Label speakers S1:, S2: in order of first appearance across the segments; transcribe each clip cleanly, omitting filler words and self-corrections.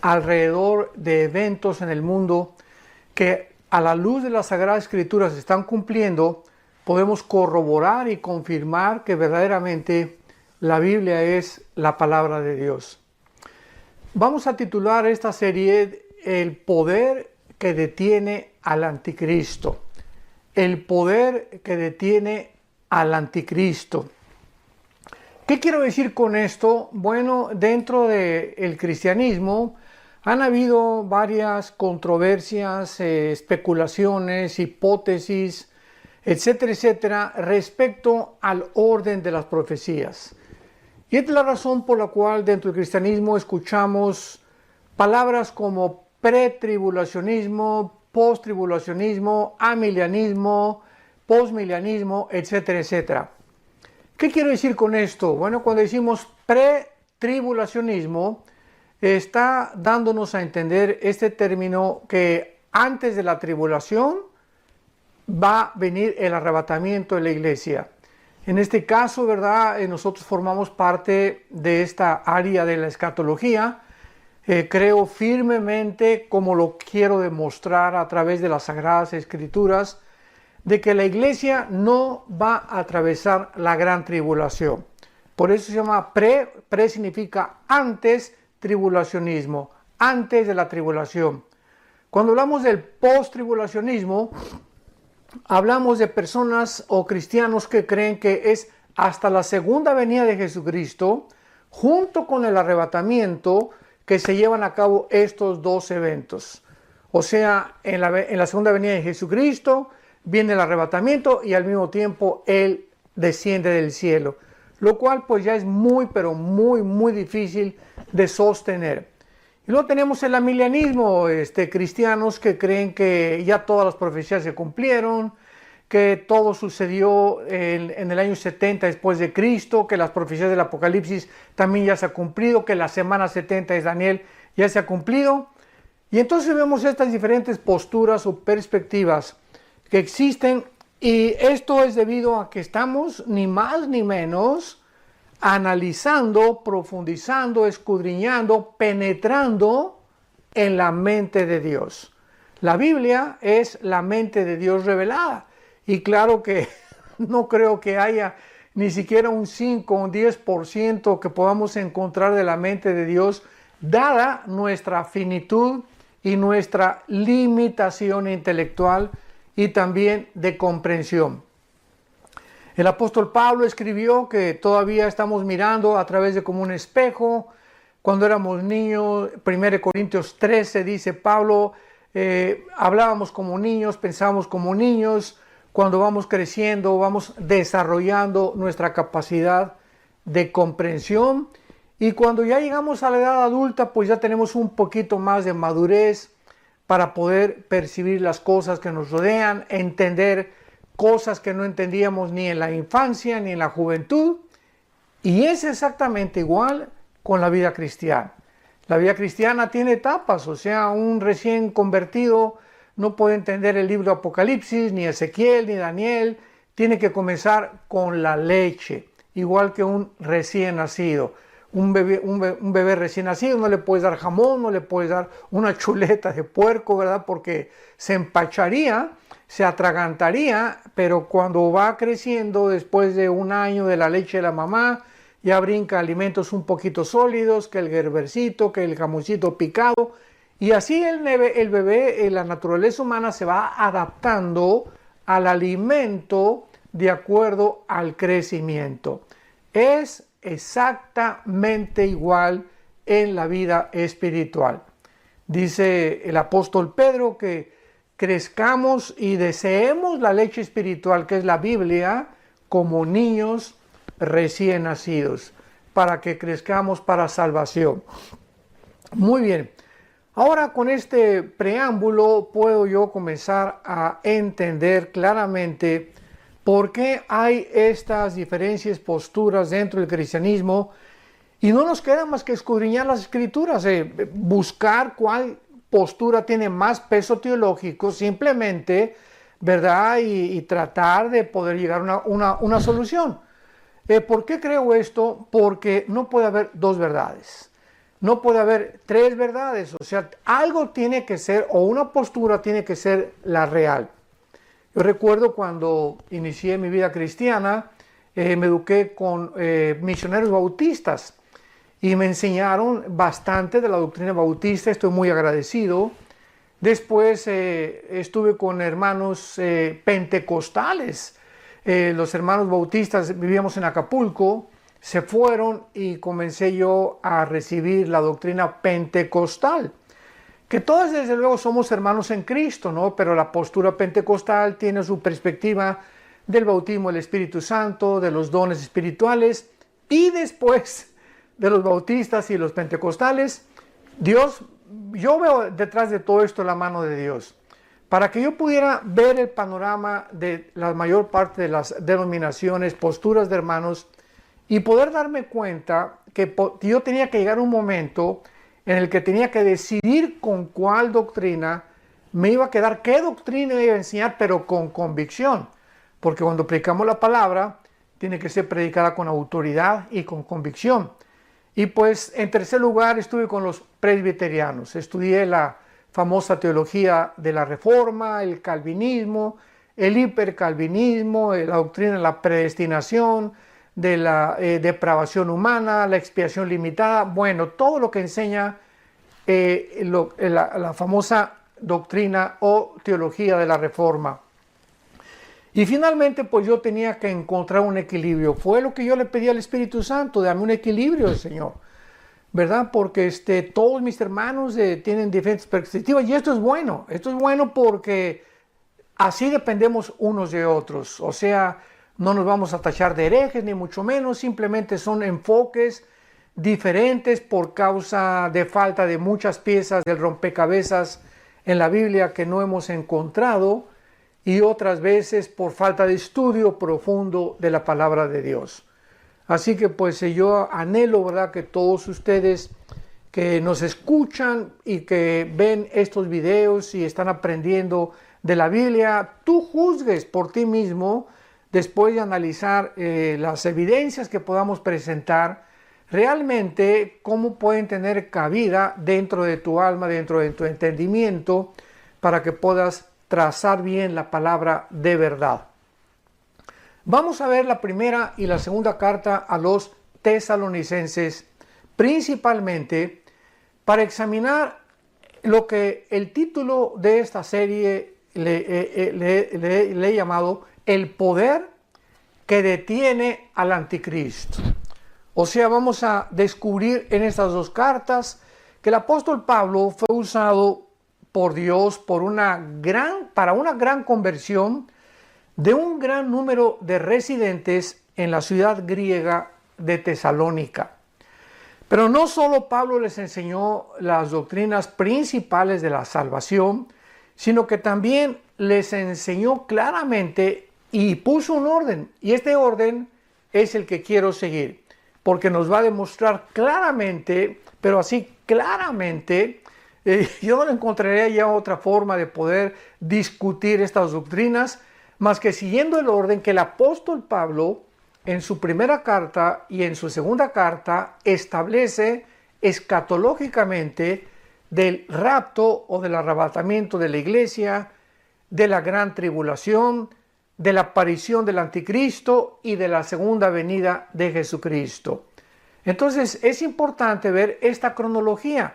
S1: alrededor de eventos en el mundo que a la luz de las Sagradas Escrituras se están cumpliendo, podemos corroborar y confirmar que verdaderamente la Biblia es la palabra de Dios. Vamos a titular esta serie El poder que detiene al anticristo. El poder que detiene al anticristo. ¿Qué quiero decir con esto? Bueno, dentro del cristianismo han habido varias controversias, especulaciones, hipótesis, etcétera, etcétera, respecto al orden de las profecías. Y esta es la razón por la cual dentro del cristianismo escuchamos palabras como pretribulacionismo, posttribulacionismo, amilianismo, postmilianismo, etcétera, etcétera. ¿Qué quiero decir con esto? Bueno, cuando decimos pretribulacionismo, está dándonos a entender este término que antes de la tribulación va a venir el arrebatamiento de la iglesia. En este caso, ¿verdad? Nosotros formamos parte de esta área de la escatología. Creo firmemente, como lo quiero demostrar a través de las Sagradas Escrituras, de que la iglesia no va a atravesar la gran tribulación. Por eso se llama pre significa antes tribulacionismo, antes de la tribulación. Cuando hablamos del post-tribulacionismo, hablamos de personas o cristianos que creen que es hasta la segunda venida de Jesucristo, junto con el arrebatamiento, que se llevan a cabo estos dos eventos. O sea, en la segunda venida de Jesucristo viene el arrebatamiento y al mismo tiempo Él desciende del cielo, lo cual pues ya es muy, pero muy difícil de sostener. Y luego tenemos el amilianismo, cristianos que creen que ya todas las profecías se cumplieron, que todo sucedió en el año 70 después de Cristo, que las profecías del Apocalipsis también ya se ha cumplido, que la semana 70 de Daniel ya se ha cumplido. Y entonces vemos estas diferentes posturas o perspectivas que existen, y esto es debido a que estamos ni más ni menos analizando, profundizando, escudriñando, penetrando en la mente de Dios. La Biblia es la mente de Dios revelada, y claro que no creo que haya ni siquiera un 5 o un 10% que podamos encontrar de la mente de Dios, dada nuestra finitud y nuestra limitación intelectual y también de comprensión. El apóstol Pablo escribió que todavía estamos mirando a través de como un espejo. Cuando éramos niños, 1 Corintios 13 dice Pablo, hablábamos como niños, pensábamos como niños. Cuando vamos creciendo, vamos desarrollando nuestra capacidad de comprensión. Y cuando ya llegamos a la edad adulta, pues ya tenemos un poquito más de madurez para poder percibir las cosas que nos rodean, entender cosas que no entendíamos ni en la infancia ni en la juventud. Y es exactamente igual con la vida cristiana. La vida cristiana tiene etapas, o sea, un recién convertido no puede entender el libro de Apocalipsis, ni Ezequiel, ni Daniel. Tiene que comenzar con la leche, igual que un recién nacido. Un bebé recién nacido no le puedes dar jamón, no le puedes dar una chuleta de puerco, ¿verdad? Porque se empacharía, se atragantaría, pero cuando va creciendo, después de un año de la leche de la mamá, ya brinca alimentos un poquito sólidos, que el gerbercito, que el jamoncito picado, y así el bebé, la naturaleza humana se va adaptando al alimento de acuerdo al crecimiento. Es exactamente igual en la vida espiritual. Dice el apóstol Pedro que crezcamos y deseemos la leche espiritual, que es la Biblia, como niños recién nacidos, para que crezcamos para salvación. Muy bien. Ahora, con este preámbulo puedo yo comenzar a entender claramente por qué hay estas diferentes posturas dentro del cristianismo, y no nos queda más que escudriñar las Escrituras, buscar cuál postura tiene más peso teológico, simplemente, ¿verdad? Y tratar de poder llegar a una solución. ¿Por qué creo esto? Porque no puede haber dos verdades. no puede haber tres verdades. O sea, algo tiene que ser, o una postura tiene que ser la real. Yo recuerdo cuando inicié mi vida cristiana, me eduqué con misioneros bautistas y me enseñaron bastante de la doctrina bautista. Estoy muy agradecido. Después estuve con hermanos pentecostales. Los hermanos bautistas, vivíamos en Acapulco, se fueron y comencé yo a recibir la doctrina pentecostal. Que todos desde luego somos hermanos en Cristo, ¿no? Pero la postura pentecostal tiene su perspectiva del bautismo del Espíritu Santo, de los dones espirituales, y después de los bautistas y los pentecostales, yo veo detrás de todo esto la mano de Dios. Para que yo pudiera ver el panorama de la mayor parte de las denominaciones, posturas de hermanos, y poder darme cuenta que yo tenía que llegar a un momento en el que tenía que decidir con cuál doctrina me iba a quedar, qué doctrina iba a enseñar, pero con convicción. Porque cuando predicamos la palabra, tiene que ser predicada con autoridad y con convicción. Y pues, en tercer lugar, estuve con los presbiterianos. Estudié la famosa teología de la Reforma, el calvinismo, el hipercalvinismo, la doctrina de la predestinación, de la depravación humana, la expiación limitada, bueno, todo lo que enseña la famosa doctrina o teología de la Reforma. Y finalmente, pues yo tenía que encontrar un equilibrio. Fue lo que yo le pedí al Espíritu Santo, dame un equilibrio, Señor, ¿verdad? Porque todos mis hermanos tienen diferentes perspectivas y esto es bueno porque así dependemos unos de otros, o sea, no nos vamos a tachar de herejes, ni mucho menos, simplemente son enfoques diferentes por causa de falta de muchas piezas del rompecabezas en la Biblia que no hemos encontrado y otras veces por falta de estudio profundo de la palabra de Dios. Así que pues yo anhelo, ¿verdad?, que todos ustedes que nos escuchan y que ven estos videos y están aprendiendo de la Biblia, tú juzgues por ti mismo, después de analizar las evidencias que podamos presentar, realmente cómo pueden tener cabida dentro de tu alma, dentro de tu entendimiento, para que puedas trazar bien la palabra de verdad. Vamos a ver la primera y la segunda carta a los tesalonicenses, principalmente para examinar lo que el título de esta serie le he llamado el poder que detiene al anticristo. O sea, vamos a descubrir en estas dos cartas que el apóstol Pablo fue usado por Dios para una gran conversión de un gran número de residentes en la ciudad griega de Tesalónica. Pero no solo Pablo les enseñó las doctrinas principales de la salvación, sino que también les enseñó claramente y puso un orden. Y este orden es el que quiero seguir, porque nos va a demostrar claramente, pero así claramente, yo no encontraría ya otra forma de poder discutir estas doctrinas, más que siguiendo el orden que el apóstol Pablo en su primera carta y en su segunda carta establece escatológicamente del rapto o del arrebatamiento de la iglesia, de la gran tribulación, de la aparición del anticristo y de la segunda venida de Jesucristo. Entonces es importante ver esta cronología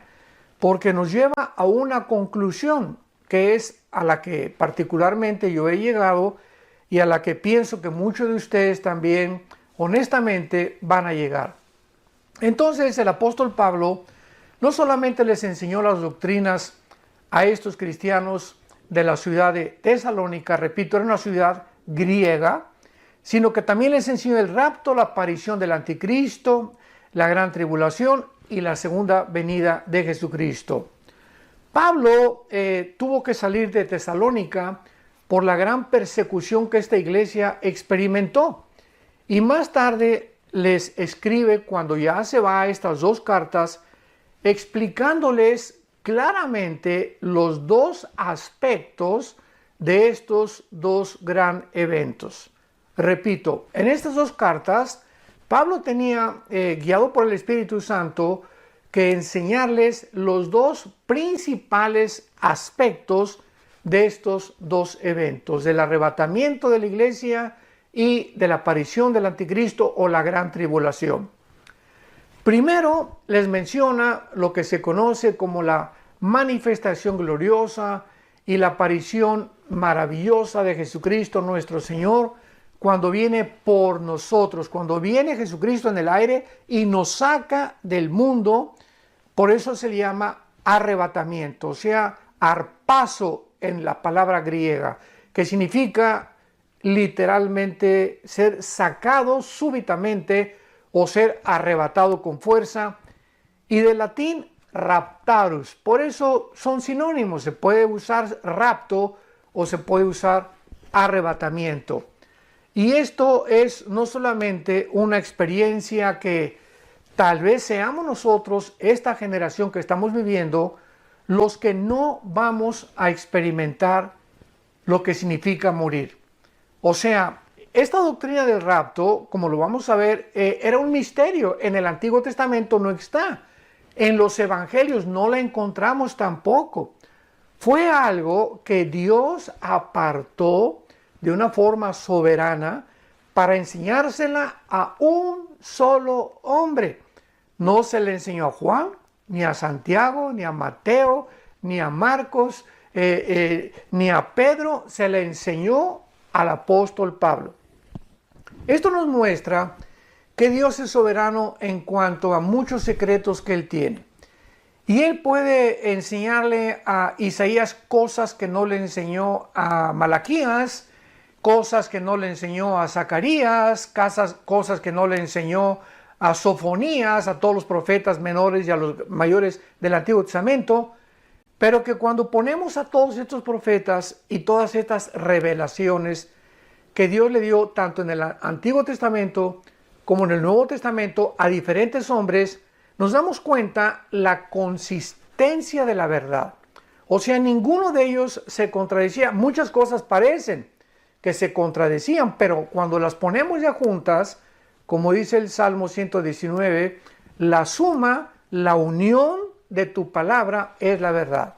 S1: porque nos lleva a una conclusión que es a la que particularmente yo he llegado y a la que pienso que muchos de ustedes también honestamente van a llegar. Entonces el apóstol Pablo no solamente les enseñó las doctrinas a estos cristianos de la ciudad de Tesalónica, repito, era una ciudad griega, sino que también les enseñó el rapto, la aparición del anticristo, la gran tribulación y la segunda venida de Jesucristo. Pablo tuvo que salir de Tesalónica por la gran persecución que esta iglesia experimentó. Y más tarde les escribe, cuando ya se va a estas dos cartas, explicándoles claramente los dos aspectos de estos dos gran eventos. Repito, en estas dos cartas, Pablo tenía, guiado por el Espíritu Santo, que enseñarles los dos principales aspectos de estos dos eventos, del arrebatamiento de la iglesia y de la aparición del anticristo o la gran tribulación. Primero les menciona lo que se conoce como la manifestación gloriosa y la aparición maravillosa de Jesucristo nuestro Señor cuando viene por nosotros, cuando viene Jesucristo en el aire y nos saca del mundo. Por eso se le llama arrebatamiento, o sea, arpazo en la palabra griega, que significa literalmente ser sacado súbitamente o ser arrebatado con fuerza, y del latín raptarus. Por eso son sinónimos, se puede usar rapto o se puede usar arrebatamiento. Y esto es no solamente una experiencia que tal vez seamos nosotros, esta generación que estamos viviendo, los que no vamos a experimentar lo que significa morir. O sea, esta doctrina del rapto, como lo vamos a ver, era un misterio. En el Antiguo Testamento no está. En los evangelios no la encontramos tampoco. Fue algo que Dios apartó de una forma soberana para enseñársela a un solo hombre. No se le enseñó a Juan, ni a Santiago, ni a Mateo, ni a Marcos, ni a Pedro, se le enseñó al apóstol Pablo. Esto nos muestra que Dios es soberano en cuanto a muchos secretos que Él tiene. Y Él puede enseñarle a Isaías cosas que no le enseñó a Malaquías, cosas que no le enseñó a Zacarías, cosas que no le enseñó a Sofonías, a todos los profetas menores y a los mayores del Antiguo Testamento, pero que cuando ponemos a todos estos profetas y todas estas revelaciones que Dios le dio tanto en el Antiguo Testamento como en el Nuevo Testamento a diferentes hombres, nos damos cuenta la consistencia de la verdad. O sea, ninguno de ellos se contradecía. Muchas cosas parecen que se contradecían, pero cuando las ponemos ya juntas, como dice el Salmo 119, la suma, la unión de tu palabra es la verdad.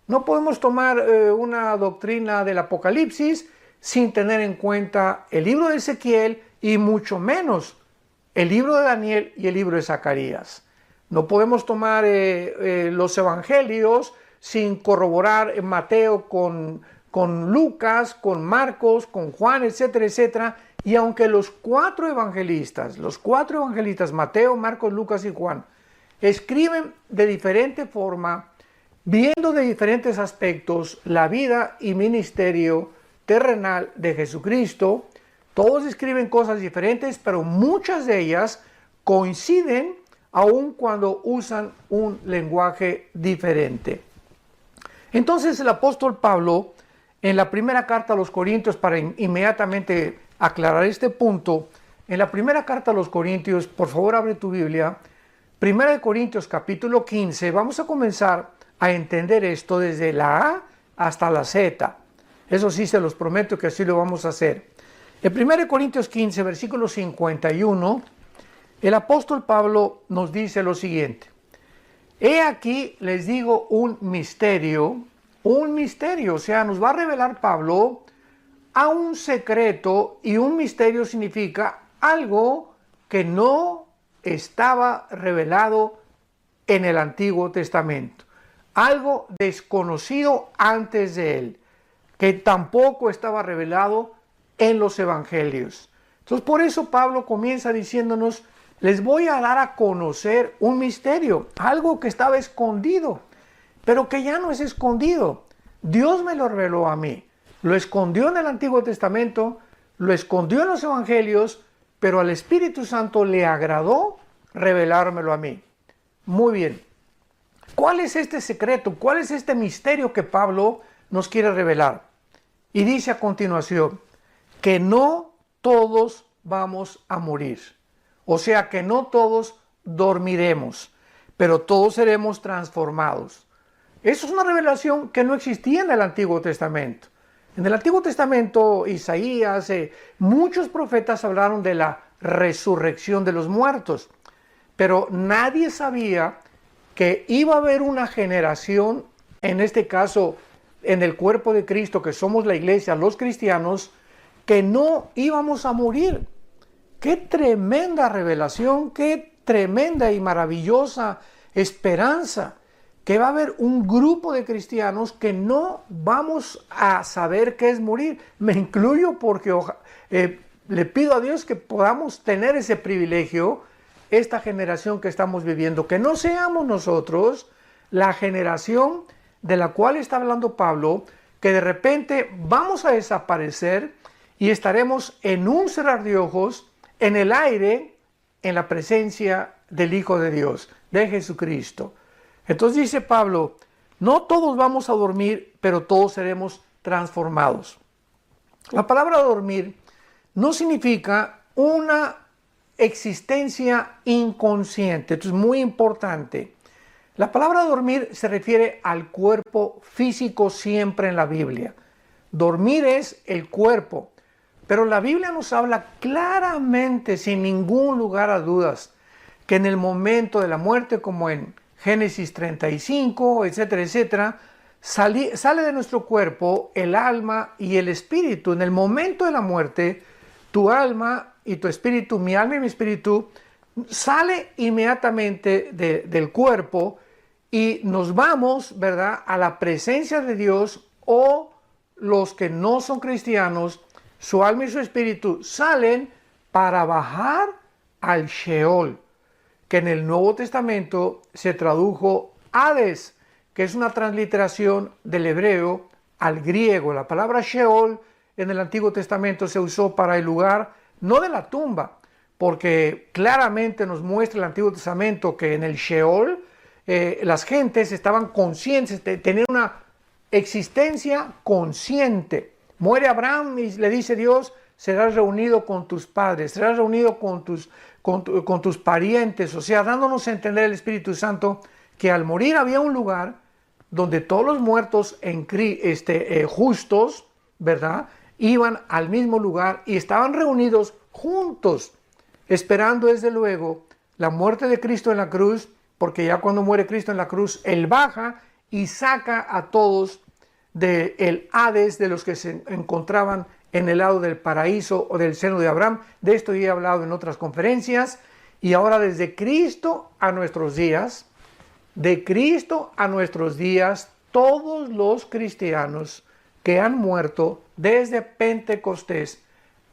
S1: No podemos tomar una doctrina del Apocalipsis sin tener en cuenta el libro de Ezequiel y mucho menos el libro de Daniel y el libro de Zacarías. No podemos tomar los evangelios sin corroborar Mateo con Lucas, con Marcos, con Juan, etcétera, etcétera. Y aunque los cuatro evangelistas, Mateo, Marcos, Lucas y Juan, escriben de diferente forma, viendo de diferentes aspectos la vida y ministerio terrenal de Jesucristo, todos escriben cosas diferentes, pero muchas de ellas coinciden aun cuando usan un lenguaje diferente. Entonces el apóstol Pablo, en la primera carta a los Corintios, para inmediatamente aclarar este punto, en la primera carta a los Corintios, por favor abre tu Biblia, 1 Corintios capítulo 15, vamos a comenzar a entender esto desde la A hasta la Z. Eso sí, se los prometo que así lo vamos a hacer. En 1 Corintios 15, versículo 51, el apóstol Pablo nos dice lo siguiente: he aquí les digo un misterio, o sea, nos va a revelar Pablo a un secreto, y un misterio significa algo que no estaba revelado en el Antiguo Testamento, algo desconocido antes de él, que tampoco estaba revelado en los evangelios. Entonces, por eso Pablo comienza diciéndonos: les voy a dar a conocer un misterio, algo que estaba escondido, pero que ya no es escondido. Dios me lo reveló a mí. Lo escondió en el Antiguo Testamento, lo escondió en los evangelios, pero al Espíritu Santo le agradó revelármelo a mí. Muy bien. ¿Cuál es este secreto? ¿Cuál es este misterio que Pablo nos quiere revelar? Y dice a continuación que no todos vamos a morir. O sea, que no todos dormiremos, pero todos seremos transformados. Eso es una revelación que no existía en el Antiguo Testamento. En el Antiguo Testamento, Isaías, muchos profetas hablaron de la resurrección de los muertos, pero nadie sabía que iba a haber una generación, en este caso en el cuerpo de Cristo, que somos la iglesia, los cristianos, que no íbamos a morir. Qué tremenda revelación, qué tremenda y maravillosa esperanza, que va a haber un grupo de cristianos que no vamos a saber qué es morir. Me incluyo porque le pido a Dios que podamos tener ese privilegio, esta generación que estamos viviendo, que no seamos nosotros la generación de la cual está hablando Pablo, que de repente vamos a desaparecer y estaremos en un cerrar de ojos, en el aire, en la presencia del Hijo de Dios, de Jesucristo. Entonces dice Pablo, no todos vamos a dormir, pero todos seremos transformados. La palabra dormir no significa una existencia inconsciente. Esto es muy importante. La palabra dormir se refiere al cuerpo físico siempre en la Biblia. Dormir es el cuerpo, pero la Biblia nos habla claramente, sin ningún lugar a dudas, que en el momento de la muerte, como en Génesis 35, etcétera, etcétera, sale de nuestro cuerpo el alma y el espíritu. En el momento de la muerte, tu alma y tu espíritu, mi alma y mi espíritu, sale inmediatamente del cuerpo y nos vamos, ¿verdad?, a la presencia de Dios, o los que no son cristianos, su alma y su espíritu salen para bajar al Sheol, que en el Nuevo Testamento se tradujo Hades, que es una transliteración del hebreo al griego. La palabra Sheol en el Antiguo Testamento se usó para el lugar no de la tumba, porque claramente nos muestra el Antiguo Testamento que en el Sheol las gentes estaban conscientes, tenían una existencia consciente. Muere Abraham y le dice Dios, serás reunido con tus padres, serás reunido con tus parientes, o sea, dándonos a entender el Espíritu Santo que al morir había un lugar donde todos los muertos justos, ¿verdad?, iban al mismo lugar y estaban reunidos juntos, esperando desde luego la muerte de Cristo en la cruz, porque ya cuando muere Cristo en la cruz, Él baja y saca a todos del Hades, de los que se encontraban en el lado del paraíso o del seno de Abraham. De esto ya he hablado en otras conferencias. Y ahora desde Cristo a nuestros días, de Cristo a nuestros días, todos los cristianos que han muerto desde Pentecostés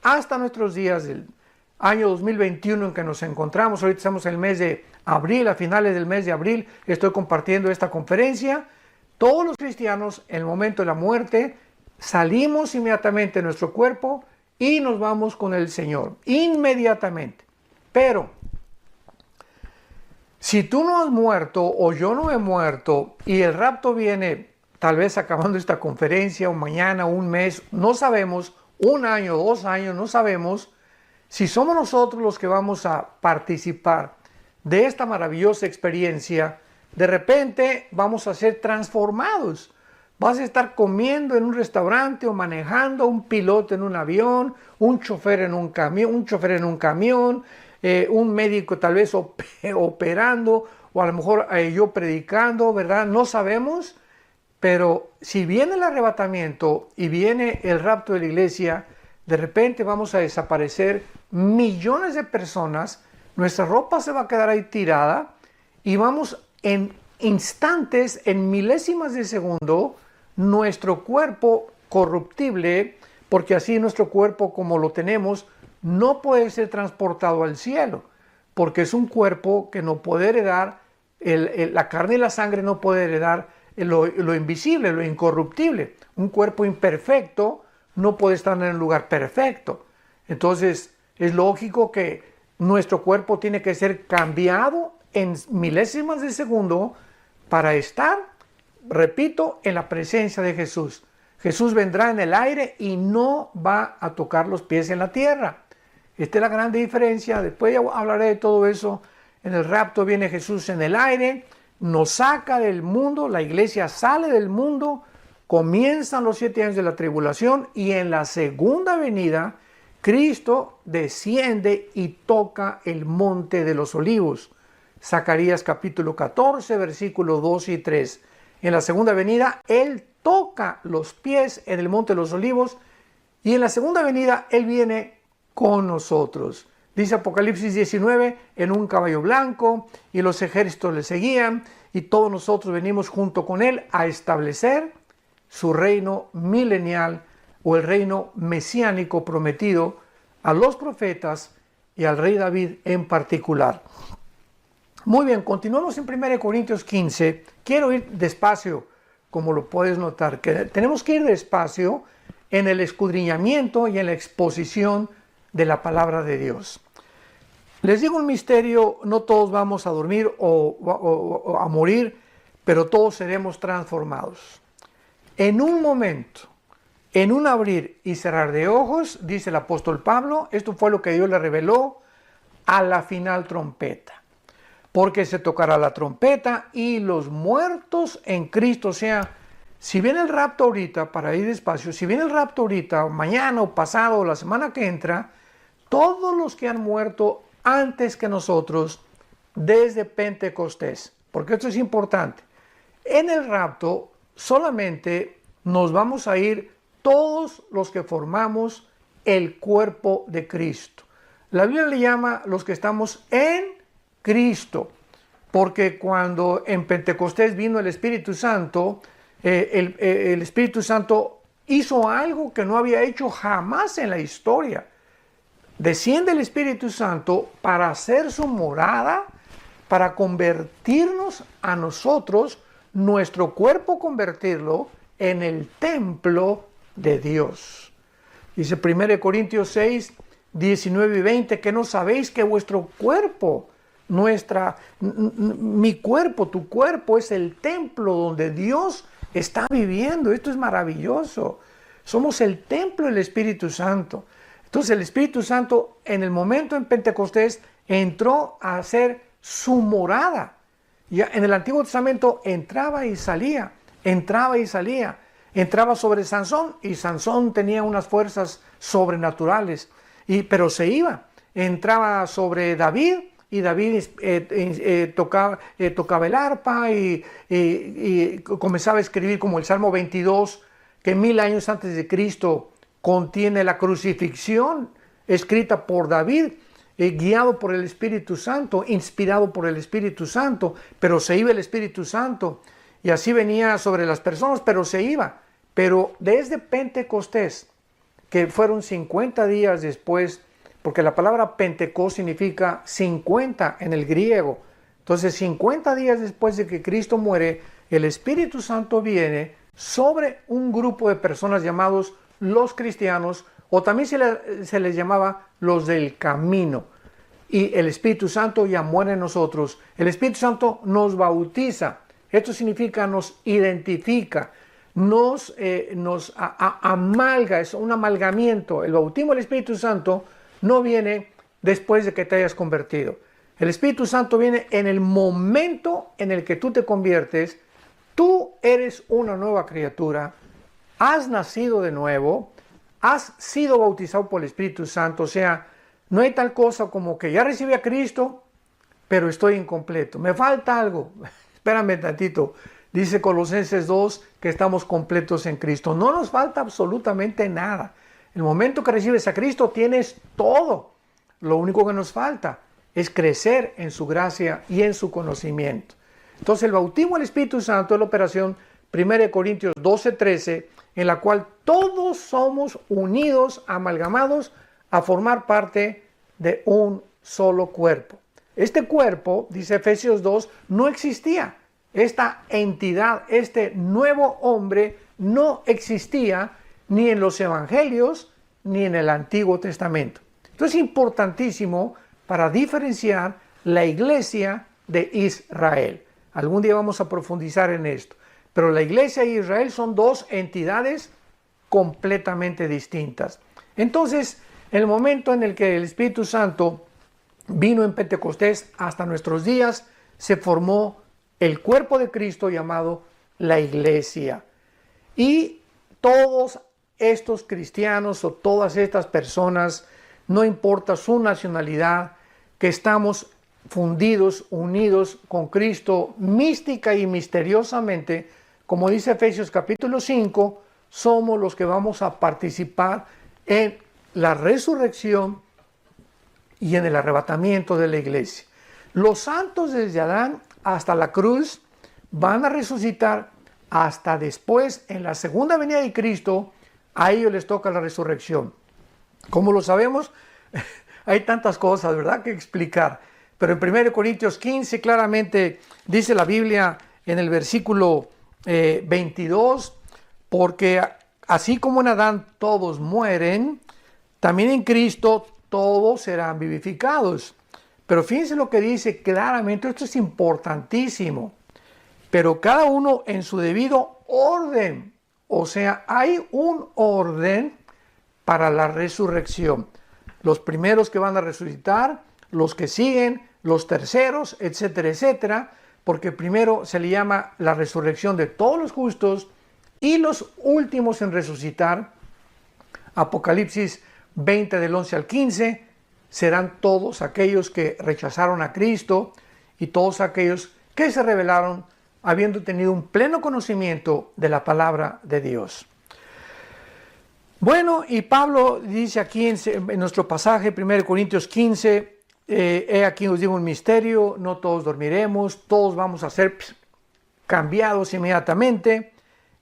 S1: hasta nuestros días del año 2021 en que nos encontramos. Ahorita estamos en el mes de abril, a finales del mes de abril estoy compartiendo esta conferencia. Todos los cristianos, en el momento de la muerte, salimos inmediatamente de nuestro cuerpo y nos vamos con el Señor, inmediatamente. Pero si tú no has muerto o yo no he muerto y el rapto viene tal vez acabando esta conferencia o mañana, un mes, no sabemos, 1 año, 2 años, no sabemos, si somos nosotros los que vamos a participar de esta maravillosa experiencia, de repente vamos a ser transformados. Vas a estar comiendo en un restaurante o manejando, un piloto en un avión, un chofer en un camión, un médico tal vez operando, o a lo mejor yo predicando, ¿verdad? No sabemos, pero si viene el arrebatamiento y viene el rapto de la iglesia, de repente vamos a desaparecer millones de personas, nuestra ropa se va a quedar ahí tirada y vamos en instantes, en milésimas de segundo, nuestro cuerpo corruptible, porque así nuestro cuerpo como lo tenemos no puede ser transportado al cielo, porque es un cuerpo que no puede heredar, la carne y la sangre no puede heredar lo invisible, lo incorruptible. Un cuerpo imperfecto no puede estar en un lugar perfecto. Entonces es lógico que nuestro cuerpo tiene que ser cambiado en milésimas de segundo para estar, repito, en la presencia de Jesús. Jesús vendrá en el aire y no va a tocar los pies en la tierra. Esta es la gran diferencia. Después ya hablaré de todo eso. En el rapto viene Jesús en el aire, nos saca del mundo, la iglesia sale del mundo, comienzan los 7 años de la tribulación y en la segunda venida Cristo desciende y toca el monte de los olivos. Zacarías capítulo 14, versículos 2 y 3. En la segunda venida, Él toca los pies en el monte de los olivos y en la segunda venida Él viene con nosotros. Dice Apocalipsis 19, en un caballo blanco y los ejércitos le seguían y todos nosotros venimos junto con Él a establecer su reino milenial o el reino mesiánico prometido a los profetas y al rey David en particular. Muy bien, continuamos en 1 Corintios 15. Quiero ir despacio, como lo puedes notar, que tenemos que ir despacio en el escudriñamiento y en la exposición de la palabra de Dios. Les digo un misterio, no todos vamos a dormir o a morir, pero todos seremos transformados. En un momento, en un abrir y cerrar de ojos, dice el apóstol Pablo, esto fue lo que Dios le reveló a la final trompeta. Porque se tocará la trompeta y los muertos en Cristo, o sea, si viene el rapto ahorita, para ir despacio, si viene el rapto ahorita, o mañana, o pasado, o la semana que entra, todos los que han muerto antes que nosotros, desde Pentecostés, porque esto es importante, en el rapto solamente nos vamos a ir todos los que formamos el cuerpo de Cristo. La Biblia le llama los que estamos en Cristo, porque cuando en Pentecostés vino el Espíritu Santo, el Espíritu Santo hizo algo que no había hecho jamás en la historia. Desciende el Espíritu Santo para hacer su morada, para convertirnos a nosotros, nuestro cuerpo convertirlo en el templo de Dios. Dice 1 Corintios 6, 19 y 20, que no sabéis que vuestro cuerpo, mi cuerpo, tu cuerpo es el templo donde Dios está viviendo. Esto es maravilloso. Somos el templo del Espíritu Santo. Entonces el Espíritu Santo en el momento en Pentecostés entró a hacer su morada. Ya en el Antiguo Testamento entraba y salía, entraba y salía. Entraba sobre Sansón y Sansón tenía unas fuerzas sobrenaturales, pero se iba. Entraba sobre David y David tocaba el arpa y comenzaba a escribir como el Salmo 22, que 1000 años antes de Cristo contiene la crucifixión escrita por David, guiado por el Espíritu Santo, inspirado por el Espíritu Santo, pero se iba el Espíritu Santo y así venía sobre las personas, pero se iba. Pero desde Pentecostés, que fueron 50 días después, porque la palabra Pentecostés significa 50 en el griego, entonces 50 días después de que Cristo muere, el Espíritu Santo viene sobre un grupo de personas llamados los cristianos, o también se les llamaba los del camino. Y el Espíritu Santo ya muere en nosotros. El Espíritu Santo nos bautiza. Esto significa nos identifica, nos amalga, es un amalgamiento. El bautismo del Espíritu Santo no viene después de que te hayas convertido. El Espíritu Santo viene en el momento en el que tú te conviertes. Tú eres una nueva criatura, has nacido de nuevo, has sido bautizado por el Espíritu Santo. O sea, no hay tal cosa como que ya recibí a Cristo, pero estoy incompleto. Me falta algo. Espérame tantito. Dice Colosenses 2 que estamos completos en Cristo. No nos falta absolutamente nada. El momento que recibes a Cristo tienes todo. Lo único que nos falta es crecer en su gracia y en su conocimiento. Entonces el bautismo del Espíritu Santo es la operación 1 Corintios 12:13, en la cual todos somos unidos, amalgamados a formar parte de un solo cuerpo. Este cuerpo, dice Efesios 2, no existía. Esta entidad, este nuevo hombre, no existía ni en los evangelios ni en el Antiguo Testamento. Esto es importantísimo para diferenciar la iglesia de Israel. Algún día vamos a profundizar en esto. Pero la iglesia y Israel son dos entidades completamente distintas. Entonces, el momento en el que el Espíritu Santo vino en Pentecostés hasta nuestros días, se formó el cuerpo de Cristo llamado la iglesia. Y todos estos cristianos o todas estas personas, no importa su nacionalidad, que estamos fundidos, unidos con Cristo, mística y misteriosamente, como dice Efesios capítulo 5, somos los que vamos a participar en la resurrección y en el arrebatamiento de la iglesia. Los santos desde Adán hasta la cruz van a resucitar hasta después, en la segunda venida de Cristo, a ellos les toca la resurrección. Como lo sabemos, hay tantas cosas, ¿verdad?, que explicar. Pero en 1 Corintios 15 claramente dice la Biblia en el versículo 22, porque así como en Adán todos mueren, también en Cristo todos serán vivificados. Pero fíjense lo que dice claramente, esto es importantísimo. Pero cada uno en su debido orden. O sea, hay un orden para la resurrección. Los primeros que van a resucitar, los que siguen, los terceros, etcétera, etcétera. Porque primero se le llama la resurrección de todos los justos y los últimos en resucitar, Apocalipsis 20 del 11 al 15, serán todos aquellos que rechazaron a Cristo y todos aquellos que se rebelaron habiendo tenido un pleno conocimiento de la palabra de Dios. Bueno, y Pablo dice aquí en nuestro pasaje, 1 Corintios 15, he aquí os digo un misterio, no todos dormiremos, todos vamos a ser cambiados inmediatamente,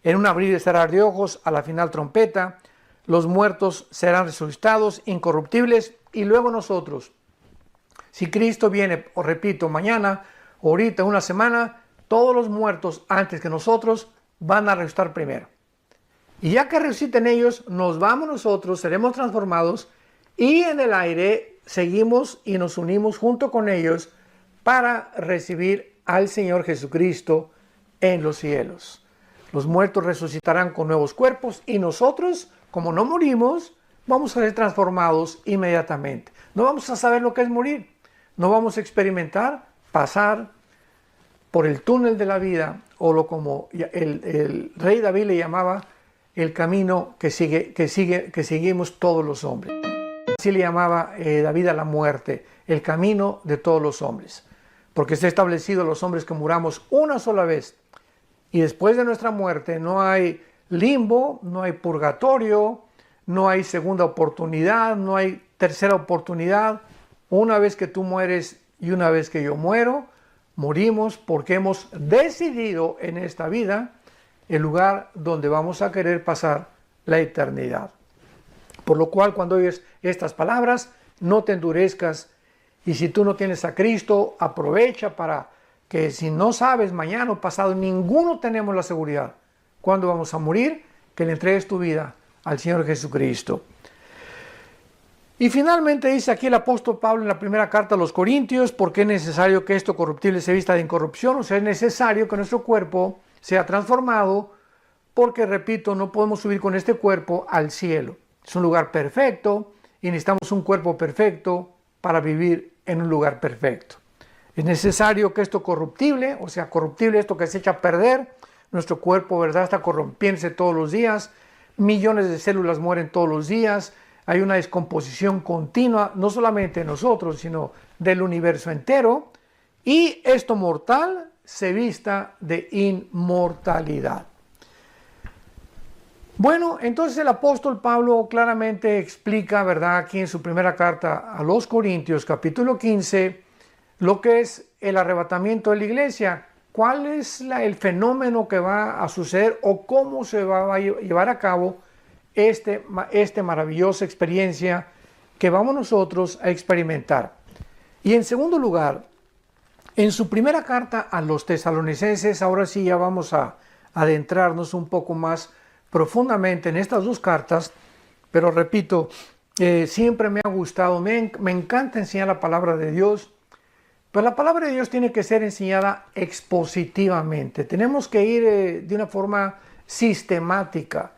S1: en un abrir y cerrar de ojos, a la final trompeta, los muertos serán resucitados, incorruptibles, y luego nosotros. Si Cristo viene, os repito, mañana, ahorita, una semana, todos los muertos antes que nosotros van a resucitar primero. Y ya que resuciten ellos, nos vamos nosotros, seremos transformados y en el aire seguimos y nos unimos junto con ellos para recibir al Señor Jesucristo en los cielos. Los muertos resucitarán con nuevos cuerpos y nosotros, como no morimos, vamos a ser transformados inmediatamente. No vamos a saber lo que es morir. No vamos a experimentar pasar por el túnel de la vida, o lo como el rey David le llamaba, el camino que seguimos todos los hombres. Así le llamaba David a la muerte, el camino de todos los hombres. Porque está establecido los hombres que muramos una sola vez. Y después de nuestra muerte no hay limbo, no hay purgatorio, no hay segunda oportunidad, no hay tercera oportunidad. Una vez que tú mueres y una vez que yo muero, morimos porque hemos decidido en esta vida el lugar donde vamos a querer pasar la eternidad. Por lo cual, cuando oyes estas palabras, no te endurezcas. Y si tú no tienes a Cristo, aprovecha para que si no sabes, mañana o pasado, ninguno tenemos la seguridad. ¿Cuándo vamos a morir? Que le entregues tu vida al Señor Jesucristo. Y finalmente dice aquí el apóstol Pablo en la primera carta a los Corintios, porque es necesario que esto corruptible se vista de incorrupción, o sea, es necesario que nuestro cuerpo sea transformado, porque, repito, no podemos subir con este cuerpo al cielo. Es un lugar perfecto y necesitamos un cuerpo perfecto para vivir en un lugar perfecto. Es necesario que esto corruptible, o sea, corruptible, esto que se echa a perder, nuestro cuerpo, ¿verdad?, está corrompiéndose todos los días, millones de células mueren todos los días, hay una descomposición continua, no solamente de nosotros, sino del universo entero, y esto mortal se vista de inmortalidad. Bueno, entonces el apóstol Pablo claramente explica, ¿verdad?, aquí en su primera carta a los Corintios, capítulo 15, lo que es el arrebatamiento de la iglesia, cuál es el fenómeno que va a suceder o cómo se va a llevar a cabo esta maravillosa experiencia que vamos nosotros a experimentar. Y en segundo lugar, en su primera carta a los tesalonicenses, ahora sí ya vamos a adentrarnos un poco más profundamente en estas dos cartas, pero repito, siempre me ha gustado, me encanta enseñar la palabra de Dios, pero la palabra de Dios tiene que ser enseñada expositivamente, tenemos que ir de una forma sistemática,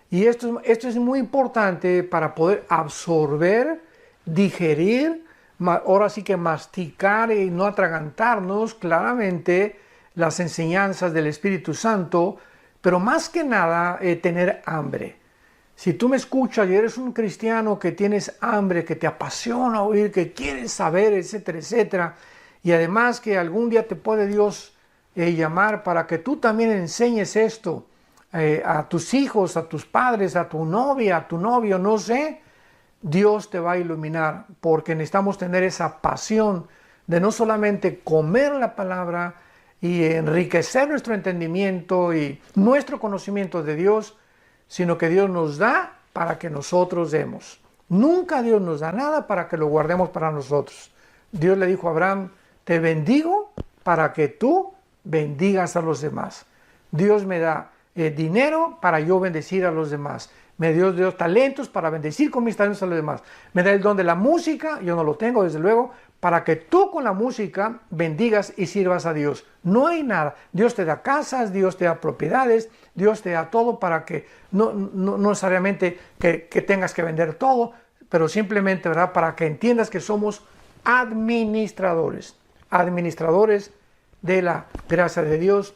S1: y esto es muy importante para poder absorber, digerir, ahora sí que masticar y no atragantarnos claramente las enseñanzas del Espíritu Santo, pero más que nada tener hambre. Si tú me escuchas y eres un cristiano que tienes hambre, que te apasiona oír, que quieres saber, etcétera, etcétera, Y además que algún día te puede Dios llamar para que tú también enseñes esto a tus hijos, a tus padres, a tu novia, a tu novio, no sé. Dios te va a iluminar, porque necesitamos tener esa pasión de no solamente comer la palabra y enriquecer nuestro entendimiento y nuestro conocimiento de Dios, sino que Dios nos da para que nosotros demos. Nunca Dios nos da nada para que lo guardemos para nosotros. Dios le dijo a Abraham, te bendigo para que tú bendigas a los demás. Dios me da dinero para yo bendecir a los demás. Me dio Dios talentos para bendecir con mis talentos a los demás. Me da el don de la música, yo no lo tengo desde luego, para que tú con la música bendigas y sirvas a Dios. No hay nada. Dios te da casas, Dios te da propiedades, Dios te da todo para que no necesariamente que tengas que vender todo, pero simplemente, ¿verdad?, para que entiendas que somos administradores de la gracia de Dios.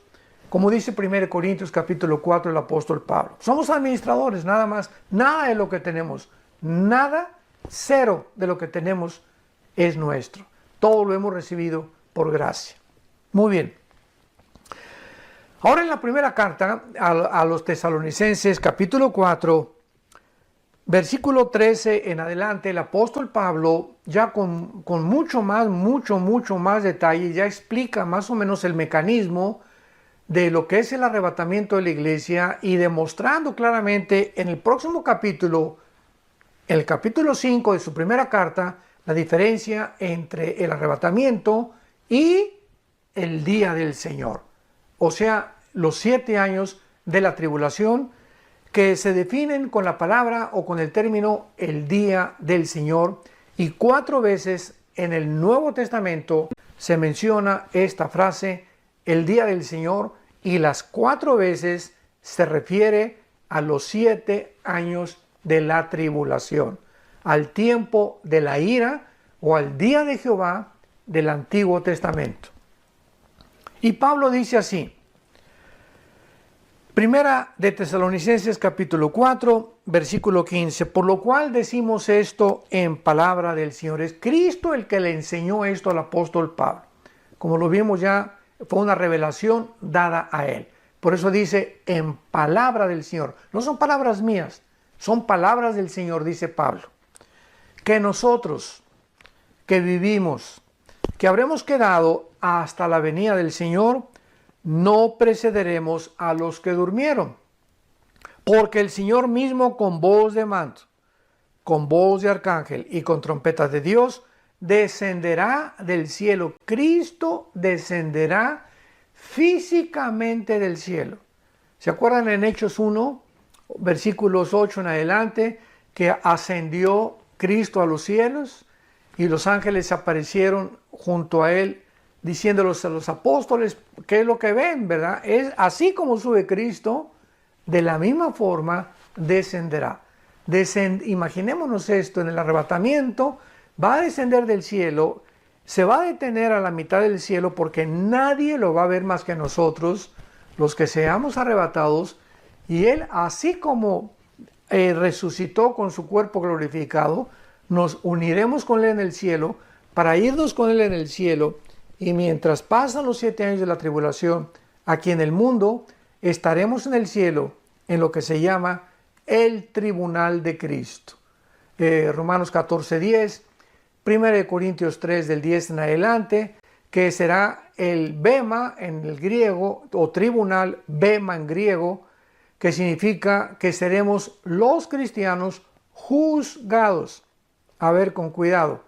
S1: Como dice 1 Corintios capítulo 4 el apóstol Pablo. Somos administradores, nada más. Nada de lo que tenemos, nada, cero de lo que tenemos es nuestro. Todo lo hemos recibido por gracia. Muy bien. Ahora en la primera carta a los Tesalonicenses capítulo 4, versículo 13 en adelante, el apóstol Pablo ya con mucho más detalle ya explica más o menos el mecanismo de lo que es el arrebatamiento de la iglesia y demostrando claramente en el próximo capítulo, el capítulo 5 de su primera carta, la diferencia entre el arrebatamiento y el día del Señor. O sea, los 7 años de la tribulación que se definen con la palabra o con el término el día del Señor. Y 4 veces en el Nuevo Testamento se menciona esta frase, el día del Señor, y las 4 veces se refiere a los 7 años de la tribulación, al tiempo de la ira o al día de Jehová del Antiguo Testamento. Y Pablo dice así, Primera de Tesalonicenses capítulo 4, versículo 15, por lo cual decimos esto en palabra del Señor. Es Cristo el que le enseñó esto al apóstol Pablo. Como lo vimos ya, fue una revelación dada a él. Por eso dice en palabra del Señor. No son palabras mías, son palabras del Señor, dice Pablo. Que nosotros, que vivimos, que habremos quedado hasta la venida del Señor, no precederemos a los que durmieron. Porque el Señor mismo con voz de mando, con voz de arcángel y con trompetas de Dios, descenderá del cielo. Cristo descenderá físicamente del cielo. ¿Se acuerdan en Hechos 1, versículos 8 en adelante, que ascendió Cristo a los cielos y los ángeles aparecieron junto a él, diciéndoles a los apóstoles qué es lo que ven, ¿verdad? Es así como sube Cristo, de la misma forma descenderá. Imaginémonos esto, en el arrebatamiento va a descender del cielo, se va a detener a la mitad del cielo porque nadie lo va a ver más que nosotros, los que seamos arrebatados, y Él, así como resucitó con su cuerpo glorificado, nos uniremos con Él en el cielo para irnos con Él en el cielo, y mientras pasan los 7 años de la tribulación aquí en el mundo, estaremos en el cielo en lo que se llama el tribunal de Cristo. Romanos 14:10, 1 Corintios 3 del 10 en adelante, que será el bema en el griego, o tribunal, bema en griego, que significa que seremos los cristianos juzgados. A ver, con cuidado.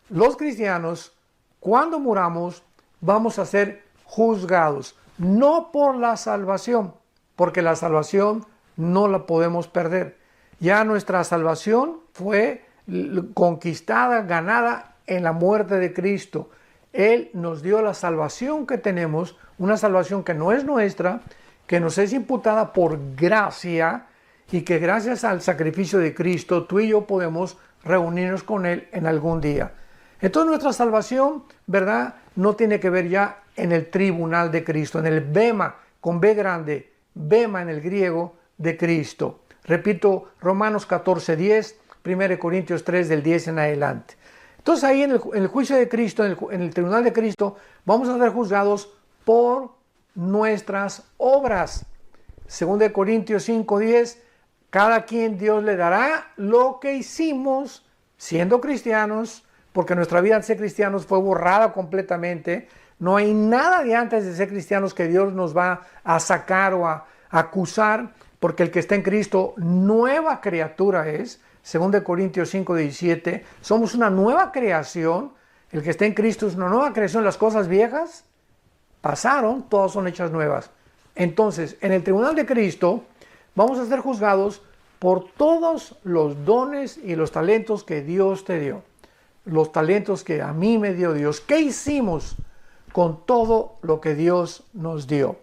S1: Los cristianos, cuando muramos, vamos a ser juzgados, no por la salvación, porque la salvación no la podemos perder. Ya nuestra salvación fue conquistada, ganada en la muerte de Cristo. Él nos dio la salvación que tenemos, una salvación que no es nuestra, que nos es imputada por gracia y que gracias al sacrificio de Cristo tú y yo podemos reunirnos con Él en algún día. Entonces nuestra salvación, ¿verdad?, no tiene que ver ya en el tribunal de Cristo, en el bema, con B grande, bema en el griego de Cristo. Repito, Romanos 14:10, 1 Corintios 3 del 10 en adelante. Entonces ahí en el juicio de Cristo, en el tribunal de Cristo, vamos a ser juzgados por nuestras obras. Según de Corintios 5:10, cada quien Dios le dará lo que hicimos siendo cristianos, porque nuestra vida antes de ser cristianos fue borrada completamente. No hay nada de antes de ser cristianos que Dios nos va a sacar o a acusar, porque el que está en Cristo, nueva criatura es. Según de Corintios 5:17, somos una nueva creación. El que está en Cristo es una nueva creación. Las cosas viejas pasaron, todas son hechas nuevas. Entonces, en el tribunal de Cristo, vamos a ser juzgados por todos los dones y los talentos que Dios te dio. Los talentos que a mí me dio Dios. ¿Qué hicimos con todo lo que Dios nos dio?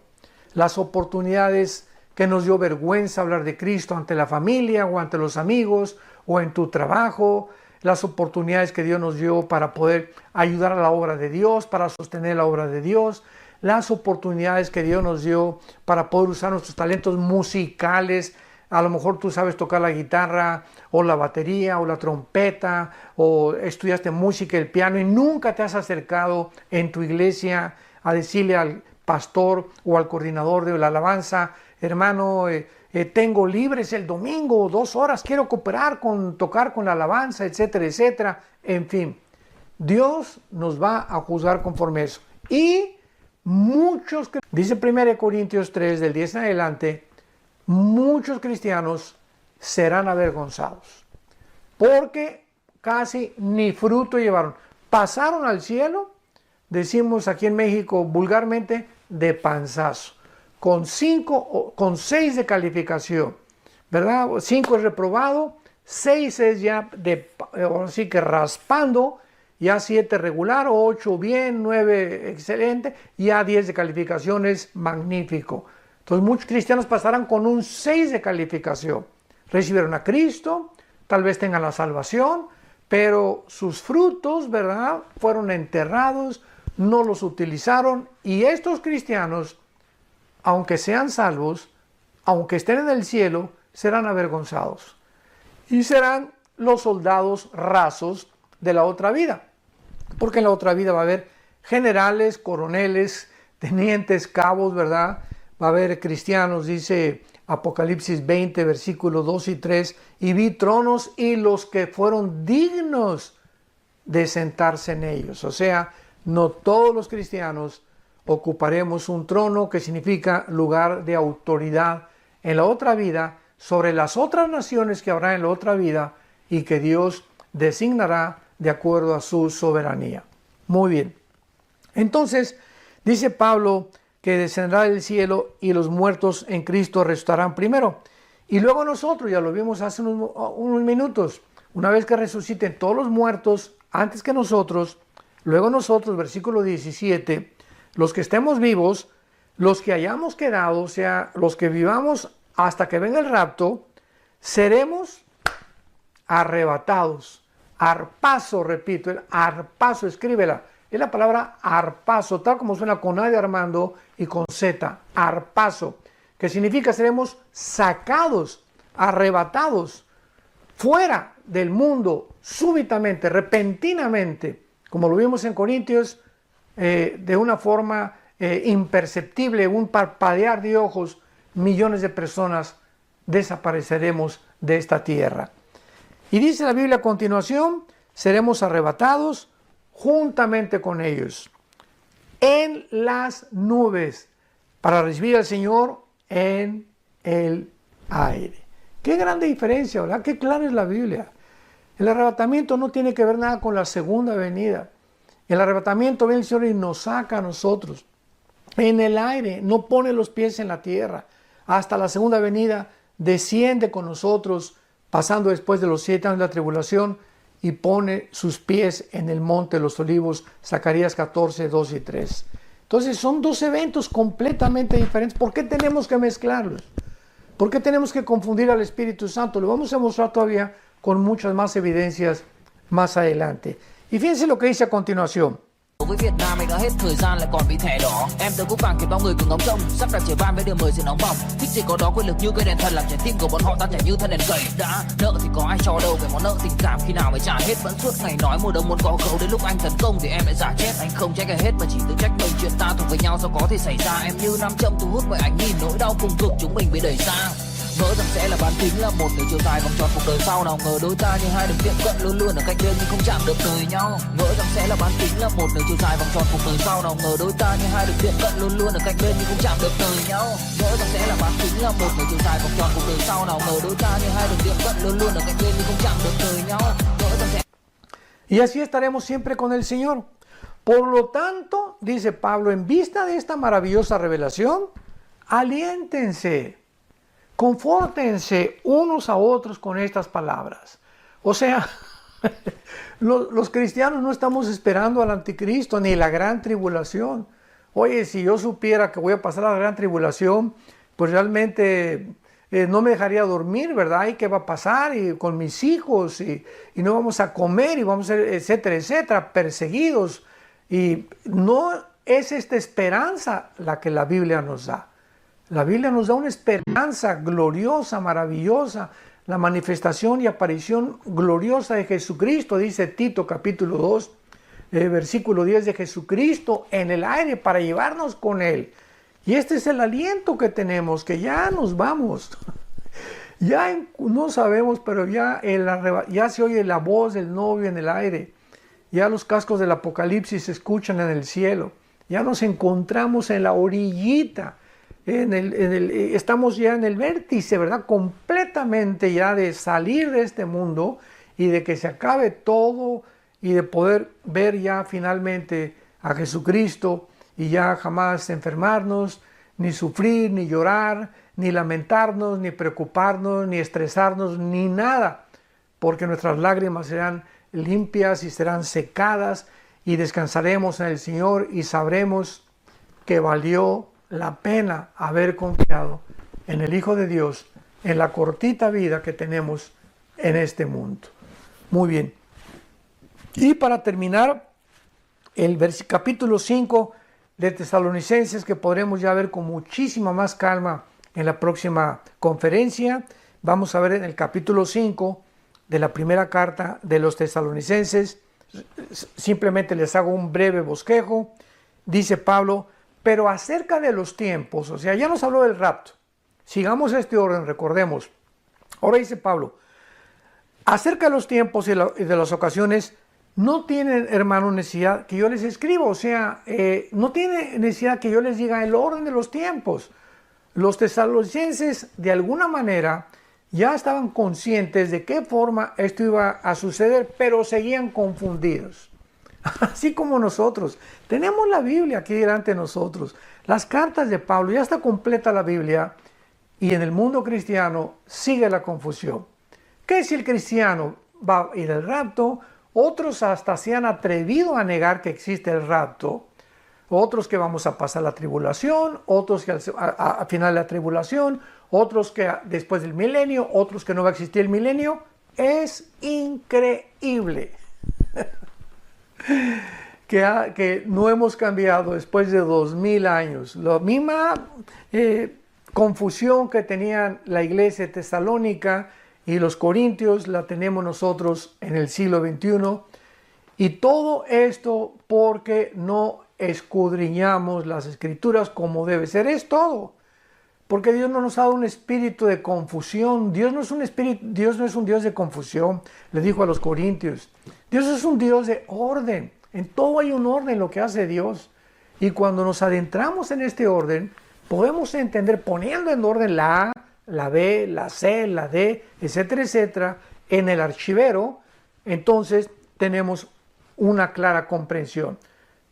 S1: Las oportunidades que nos dio vergüenza hablar de Cristo ante la familia o ante los amigos o en tu trabajo, las oportunidades que Dios nos dio para poder ayudar a la obra de Dios, para sostener la obra de Dios, las oportunidades que Dios nos dio para poder usar nuestros talentos musicales. A lo mejor tú sabes tocar la guitarra o la batería o la trompeta o estudiaste música, el piano y nunca te has acercado en tu iglesia a decirle al pastor o al coordinador de la alabanza: hermano, tengo libres el domingo 2 horas, quiero cooperar con tocar con la alabanza, etcétera, etcétera. En fin, Dios nos va a juzgar conforme eso. Y muchos, dice 1 Corintios 3, del 10 en adelante, muchos cristianos serán avergonzados, porque casi ni fruto llevaron. Pasaron al cielo, decimos aquí en México vulgarmente, de panzazo, con 6 de calificación, ¿verdad? 5 es reprobado, 6 es ya así que raspando, ya 7 regular, 8 bien, 9 excelente, ya 10 de calificación es magnífico. Entonces muchos cristianos pasarán con un 6 de calificación. Recibieron a Cristo, tal vez tengan la salvación, pero sus frutos, ¿verdad?, fueron enterrados, no los utilizaron, y estos cristianos, aunque sean salvos, aunque estén en el cielo, serán avergonzados. Y serán los soldados rasos de la otra vida. Porque en la otra vida va a haber generales, coroneles, tenientes, cabos, ¿verdad? Va a haber cristianos, dice Apocalipsis 20, versículos 2 y 3, y vi tronos y los que fueron dignos de sentarse en ellos. O sea, no todos los cristianos ocuparemos un trono, que significa lugar de autoridad en la otra vida, sobre las otras naciones que habrá en la otra vida y que Dios designará de acuerdo a su soberanía. Muy bien. Entonces, dice Pablo que descenderá del cielo y los muertos en Cristo resucitarán primero. Y luego nosotros, ya lo vimos hace unos minutos, una vez que resuciten todos los muertos antes que nosotros, luego nosotros, versículo 17, los que estemos vivos, los que hayamos quedado, o sea, los que vivamos hasta que venga el rapto, seremos arrebatados. Arpazo, repito, el arpazo, escríbela. Es la palabra arpazo, tal como suena con A de Armando y con Z, arpazo, que significa seremos sacados, arrebatados, fuera del mundo, súbitamente, repentinamente, como lo vimos en Corintios, de una forma imperceptible, un parpadear de ojos, millones de personas desapareceremos de esta tierra. Y dice la Biblia a continuación, seremos arrebatados juntamente con ellos en las nubes para recibir al Señor en el aire. Qué grande diferencia, ¿verdad? Qué clara es la Biblia. El arrebatamiento no tiene que ver nada con la segunda venida. El arrebatamiento viene el Señor y nos saca a nosotros en el aire, no pone los pies en la tierra. Hasta la segunda venida desciende con nosotros, pasando después de los 7 años de la tribulación, y pone sus pies en el monte de los olivos, Zacarías 14, 2 y 3. Entonces son dos eventos completamente diferentes. ¿Por qué tenemos que mezclarlos? ¿Por qué tenemos que confundir al Espíritu Santo? Lo vamos a mostrar todavía con muchas más evidencias más adelante. Y fíjense lo que dice a continuación.
S2: Với Việt Nam anh đã hết thời gian lại còn bị thẻ đỏ. Em tới cũng vàng kịp bao người cùng ngóng trông, sắp đặt trời ban với điều mời sự nóng bỏng. Thích gì có đó, quyền lực như cây đèn thần làm trái tim của bọn họ tan chảy như thân đèn cầy. Đã nợ thì có ai cho đâu, về món nợ tình cảm khi nào mới trả hết. Vẫn suốt ngày nói mùa đông muốn có gấu, đến lúc anh tấn công thì em lại giả chết. Anh không trách ai hết mà chỉ tự trách mình, chuyện ta thuộc với nhau sao có thể xảy ra. Em như nam châm thu hút mọi ánh nhìn, nỗi đau cùng cực chúng mình bị đẩy sang. Ngỡ rằng sẽ là bán kính, là một nửa chiều dài vòng tròn cuộc đời sau, nào ngờ đôi ta như hai đường tiệm cận luôn luôn ở cách bên nhưng không chạm được đời nhau. Ngỡ rằng sẽ là bán kính, là một nửa chiều dài vòng tròn cuộc đời sau, nào ngờ đôi ta như hai đường tiệm cận luôn luôn ở cách bên nhưng không chạm được đời nhau. Ngỡ rằng sẽ là bán kính, là một nửa chiều dài vòng tròn cuộc đời sau, nào ngờ đôi ta như hai đường tiệm cận luôn luôn ở cách bên nhưng không chạm được đời nhau. Ngỡ rằng sẽ...
S1: Y así estaremos siempre con el Señor. Por lo tanto, dice Pablo, en vista de esta maravillosa revelación, aliéntense. Confórtense unos a otros con estas palabras. O sea, los cristianos no estamos esperando al anticristo ni la gran tribulación. Oye, si yo supiera que voy a pasar la gran tribulación, pues realmente no me dejaría dormir, ¿verdad? ¿Y qué va a pasar? Y con mis hijos, y no vamos a comer, y vamos a ser, etcétera, etcétera, perseguidos. Y no es esta esperanza la que la Biblia nos da. La Biblia nos da una esperanza gloriosa, maravillosa, la manifestación y aparición gloriosa de Jesucristo, dice Tito capítulo 2, versículo 10, de Jesucristo en el aire para llevarnos con Él. Y este es el aliento que tenemos, que ya nos vamos. Ya no sabemos, pero ya se oye la voz del novio en el aire. Ya los cascos del Apocalipsis se escuchan en el cielo. Ya nos encontramos en la orillita. Estamos ya en el vértice, ¿verdad? Completamente ya de salir de este mundo y de que se acabe todo y de poder ver ya finalmente a Jesucristo y ya jamás enfermarnos, ni sufrir, ni llorar, ni lamentarnos, ni preocuparnos, ni estresarnos, ni nada, porque nuestras lágrimas serán limpias y serán secadas y descansaremos en el Señor y sabremos que valió la pena haber confiado en el Hijo de Dios en la cortita vida que tenemos en este mundo. Muy bien. Y para terminar, el capítulo 5 de Tesalonicenses, que podremos ya ver con muchísima más calma en la próxima conferencia. Vamos a ver en el capítulo 5 de la primera carta de los Tesalonicenses. Simplemente les hago un breve bosquejo. Dice Pablo: pero acerca de los tiempos, o sea, ya nos habló del rapto. Sigamos este orden, recordemos. Ahora dice Pablo: acerca de los tiempos y de las ocasiones, no tienen, hermano, necesidad que yo les escriba. O sea, no tiene necesidad que yo les diga el orden de los tiempos. Los tesalonicenses, de alguna manera, ya estaban conscientes de qué forma esto iba a suceder, pero seguían confundidos. Así como nosotros. Tenemos la Biblia aquí delante de nosotros. Las cartas de Pablo, ya está completa la Biblia. Y en el mundo cristiano sigue la confusión. ¿Qué si el cristiano va a ir al rapto? Otros hasta se han atrevido a negar que existe el rapto. Otros que vamos a pasar la tribulación. Otros que al final de la tribulación. Otros que después del milenio. Otros que no va a existir el milenio. Es increíble. Que no hemos cambiado después de 2000 años. La misma confusión que tenían la iglesia de Tesalónica y los corintios la tenemos nosotros en el siglo XXI. Y todo esto porque no escudriñamos las escrituras como debe ser. Es todo. Porque Dios no nos ha dado un espíritu de confusión. Dios no es un Dios de confusión, le dijo a los corintios. Dios es un Dios de orden. En todo hay un orden en lo que hace Dios. Y cuando nos adentramos en este orden, podemos entender, poniendo en orden la A, la B, la C, la D, etcétera, etcétera, en el archivero, entonces tenemos una clara comprensión.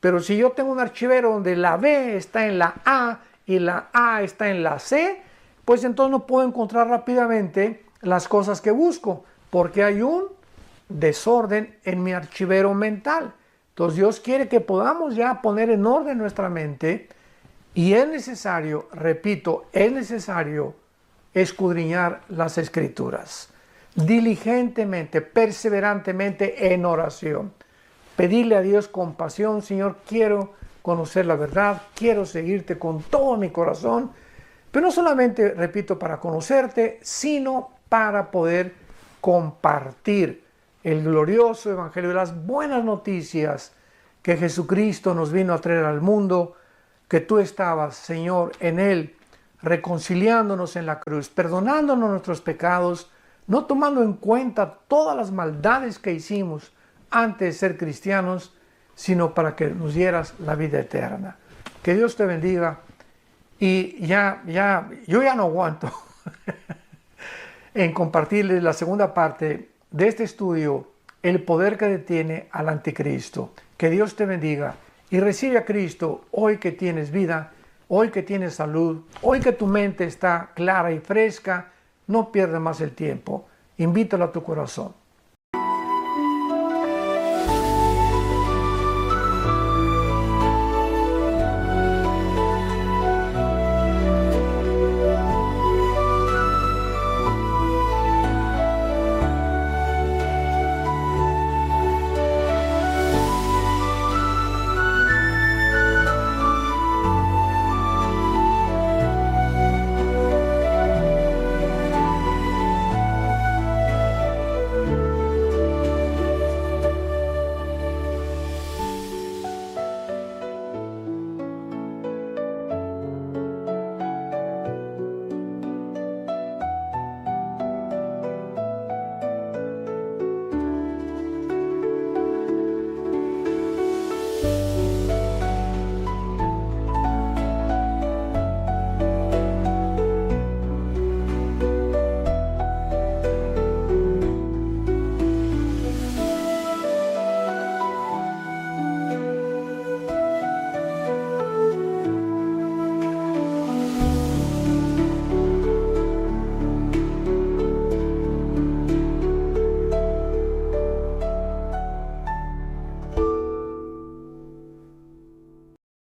S1: Pero si yo tengo un archivero donde la B está en la A y la A está en la C, pues entonces no puedo encontrar rápidamente las cosas que busco, porque hay un desorden en mi archivero mental. Entonces Dios quiere que podamos ya poner en orden nuestra mente, y es necesario, repito, es necesario escudriñar las escrituras diligentemente, perseverantemente en oración. pedirle a Dios con pasión, Señor, quiero conocer la verdad, quiero seguirte con todo mi corazón, pero no solamente, repito, para conocerte, sino para poder compartir el glorioso evangelio de las buenas noticias que Jesucristo nos vino a traer al mundo, que tú estabas, Señor, en Él, reconciliándonos en la cruz, perdonándonos nuestros pecados, no tomando en cuenta todas las maldades que hicimos antes de ser cristianos, sino para que nos dieras la vida eterna. Que Dios te bendiga. Y yo ya no aguanto en compartirles la segunda parte de este estudio, el poder que detiene al anticristo. Que Dios te bendiga y recibe a Cristo hoy que tienes vida, hoy que tienes salud, hoy que tu mente está clara y fresca. No pierdas más el tiempo. Invítalo a tu corazón.